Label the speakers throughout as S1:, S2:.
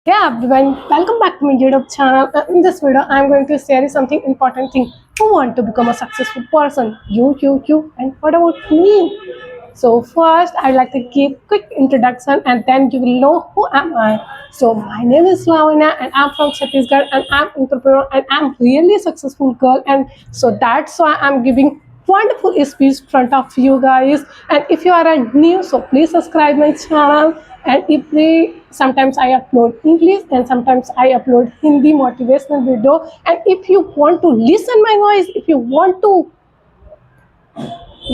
S1: Hey everyone, welcome back to my YouTube channel. In this video, I'm going to share you something important thing. Who want to become a successful person? You. And what about me? So first, I'd like to give quick introduction, and then you will know who am I. So my name is Lavanya, and I'm from Chhattisgarh, and I'm entrepreneur, and I'm really a successful girl, and so that's why I'm giving wonderful speech in front of you guys. And if you are a new, so please subscribe my channel. And if we sometimes I upload English and sometimes I upload Hindi motivational video. And if you want to listen my voice, if you want to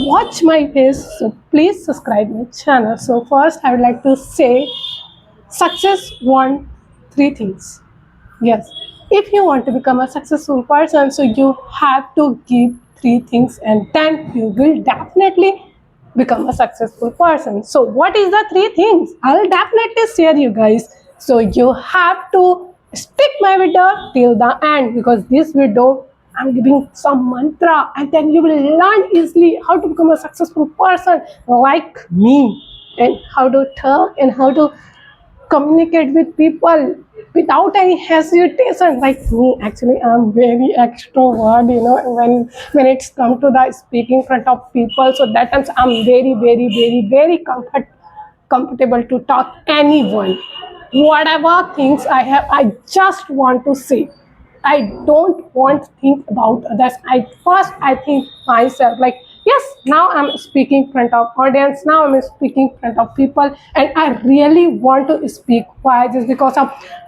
S1: watch my face, so please subscribe my channel. So first I would like to say success want three things. Yes, if you want to become a successful person, so you have to give three things, and then you will definitely become a successful person. So what is the three things? I'll definitely share you guys. So you have to stick my video till the end, because this video I'm giving some mantra, and then you will learn easily how to become a successful person like me, and how to talk and how to communicate with people without any hesitation like me. Actually, I'm very extrovert, when it's come to the speaking in front of people. So that times I'm very comfortable to talk anyone. Whatever things I have, I just want to say. I don't want to think about others. I think myself like, yes, now I'm speaking in front of audience, now I'm speaking in front of people, and I really want to speak. Why? Just because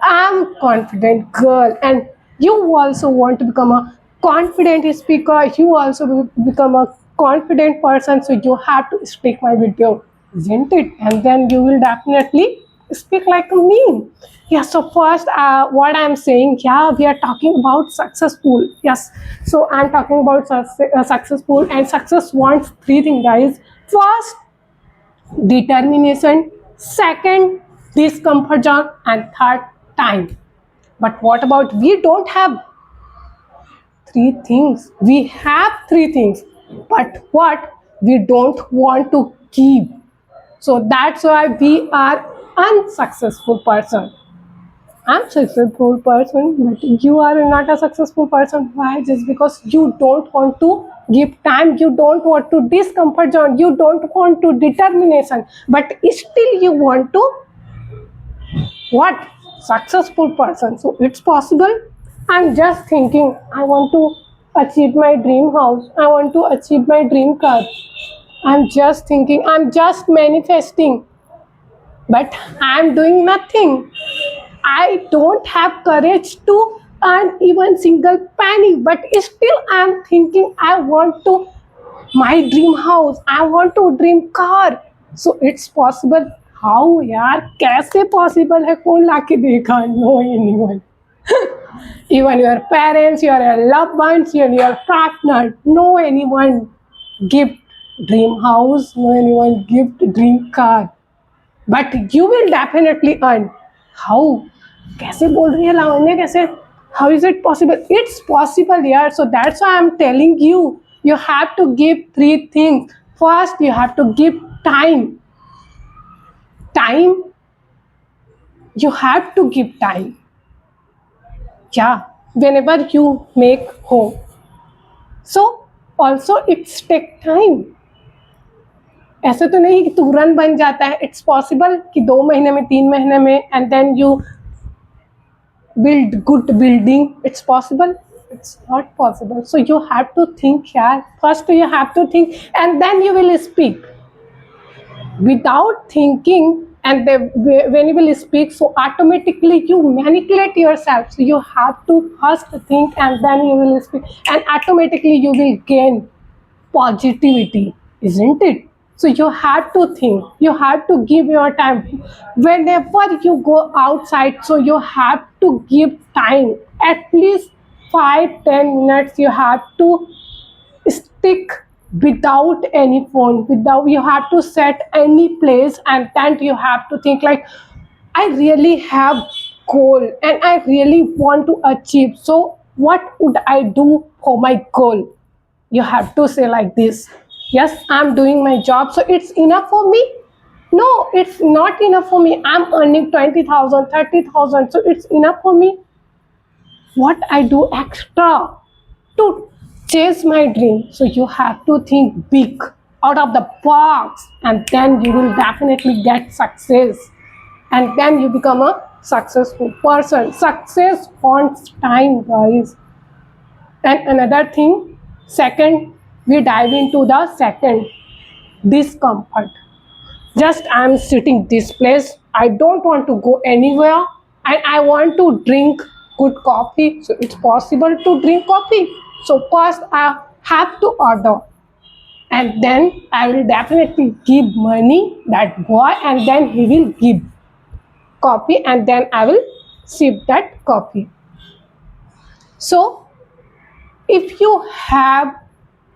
S1: I'm confident girl, and you also want to become a confident speaker, you also will become a confident person, so you have to speak my video, isn't it? And then you will definitely speak like me. Yeah, so first, what I'm saying, yeah, we are talking about successful. Yes, so I'm talking about successful, and success wants three things, guys. First, determination. Second, discomfort zone, and third, time. But what about we don't have three things? We have three things, but what we don't want to keep. So that's why we are unsuccessful person. I'm a successful person, but you are not a successful person. Why? Just because you don't want to give time, you don't want to discomfort zone, you don't want to determination, but still you want to what? Successful person. So it's possible. I'm just thinking I want to achieve my dream house. I want to achieve my dream car. I'm just thinking, I'm just manifesting, but I'm doing nothing. I don't have courage to earn even single penny, but still I'm thinking I want to my dream house, I want to dream car. So it's possible. How यार कैसे possible है? कौन लाके देगा? No anyone. Even your parents, your loved ones, your partner, no anyone gift dream house, no anyone gift dream car. But you will definitely earn. How? कैसे बोल रही है लावण्य? कैसे? How is it possible? It's possible, yeah. So that's why I'm telling you. You have to give three things. First, you have to give time. Time. You have to give time. Yeah. Whenever you make home. So also it's take time. ऐसे तो नहीं कि तुरंत बन जाता है. It's possible कि 2 महीने में 3 महीने में and then you build good building. It's possible. It's not possible. So you have to think. Yeah, first you have to think, and then you will speak. Without thinking, and when you will speak, so automatically you manipulate yourself. So you have to first think, and then you will speak, and automatically you will gain positivity, isn't it? So you have to think, you have to give your time. Whenever you go outside, so you have to give time, at least 5-10 minutes. You have to stick without any phone, without, you have to set any place, and then you have to think like, I really have goal and I really want to achieve, so what would I do for my goal? You have to say like this. Yes, I'm doing my job, so it's enough for me. No, it's not enough for me. I'm earning 20,000, 30,000, so it's enough for me. What I do extra to chase my dream. So you have to think big, out of the box, and then you will definitely get success. And then you become a successful person. Success wants time, guys. And another thing, second, we dive into the second, discomfort. Just I'm sitting this place, I don't want to go anywhere, and I want to drink good coffee. So it's possible to drink coffee. So first I have to order, and then I will definitely give money that boy, and then he will give coffee, and then I will sip that coffee. So if you have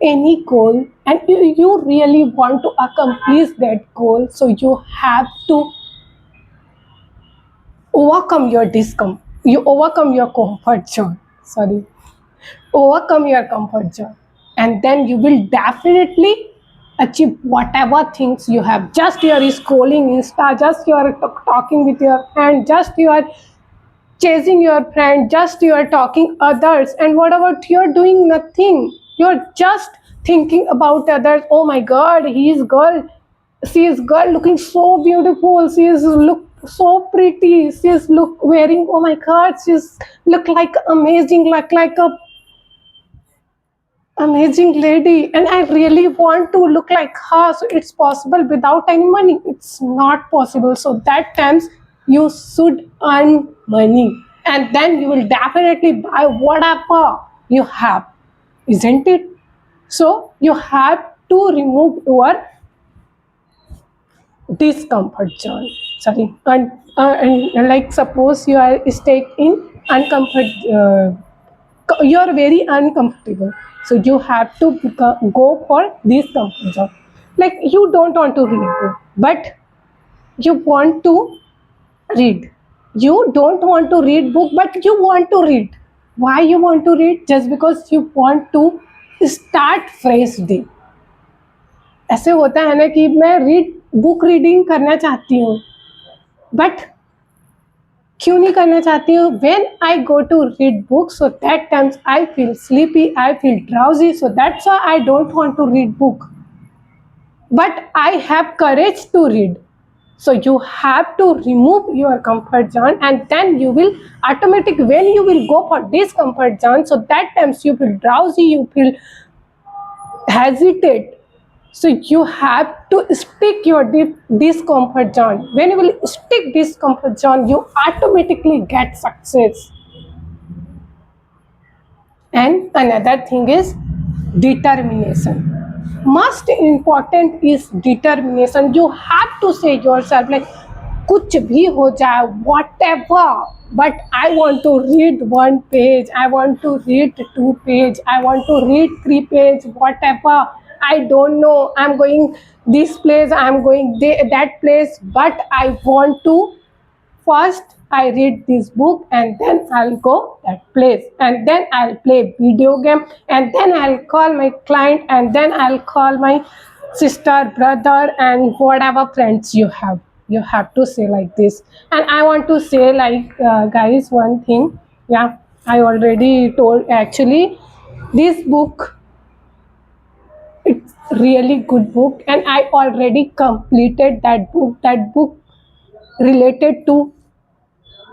S1: any goal and you really want to accomplish that goal, so you have to overcome your discomfort, you overcome your comfort zone, sorry, overcome your comfort zone, and then you will definitely achieve whatever things you have. Just you are scrolling insta, just you are talking with your friend, just you are chasing your friend, just you are talking others, and what about you're doing nothing, you're just thinking about others. Oh my god, he is girl, she is girl looking so beautiful, she is look so pretty, she is look wearing, oh my god, she's look like amazing, like a amazing lady, and I really want to look like her. So it's possible without any money? It's not possible. So that times you should earn money, and then you will definitely buy whatever you have, isn't it? So you have to remove your discomfort zone. Sorry, and like suppose you are staying in uncomfort. You are very uncomfortable, so you have to go for this comfort zone. Like you don't want to read book, but you want to read. You don't want to read book, but you want to read. Why you want to read? Just because you want to start fresh day. ऐसे होता है ना कि मैं read book reading करना चाहती हूँ, but क्यों नहीं करना चाहती हूँ? When I go to read books, so that times I feel sleepy, I feel drowsy, so that's why I don't want to read book. But I have courage to read. So you have to remove your comfort zone, and then you will automatic, when you will go for this comfort zone, so that times you feel drowsy, you feel hesitate. So you have to stick your discomfort zone. When you will stick discomfort zone, you automatically get success. And another thing is determination. Most important is determination. You have to say yourself like कुछ भी हो जाए, whatever, but I want to read 1 page, I want to read 2 page, I want to read 3 page, whatever. I don't know, I'm going this place, I'm going that place, but I want to first I read this book, and then I'll go that place, and then I'll play video game, and then I'll call my client, and then I'll call my sister, brother, and whatever friends you have. You have to say like this. And I want to say like guys, one thing. Yeah, I already told actually this book, it's really good book, and I already completed that book. That book related to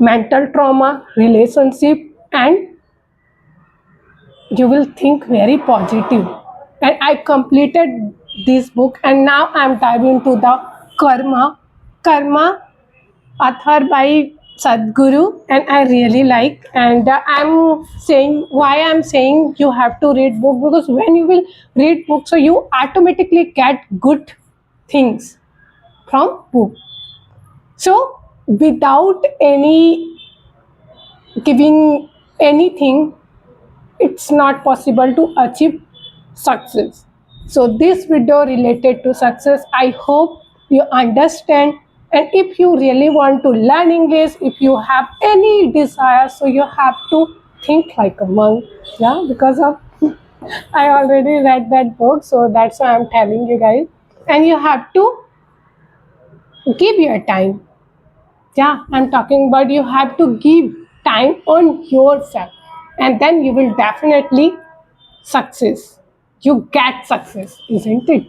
S1: mental trauma, relationship, and you will think very positive. And I completed this book, and now I'm diving into the karma author by Sadhguru, and I really like. And I'm saying why I'm saying you have to read book, because when you will read book, so you automatically get good things from book. So without any giving anything, it's not possible to achieve success. So this video related to success, I hope you understand. And if you really want to learn English, if you have any desire, so you have to think like a monk. Yeah, because of I already read that book, so that's why I'm telling you guys. And you have to Give your time. Yeah, I'm talking about you have to give time on yourself, and then you will definitely success. You get success, isn't it?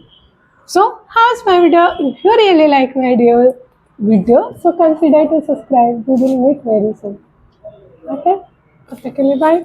S1: So, how's my video? If you really like my video, so consider to subscribe. We will meet very soon. Okay? Okay, bye.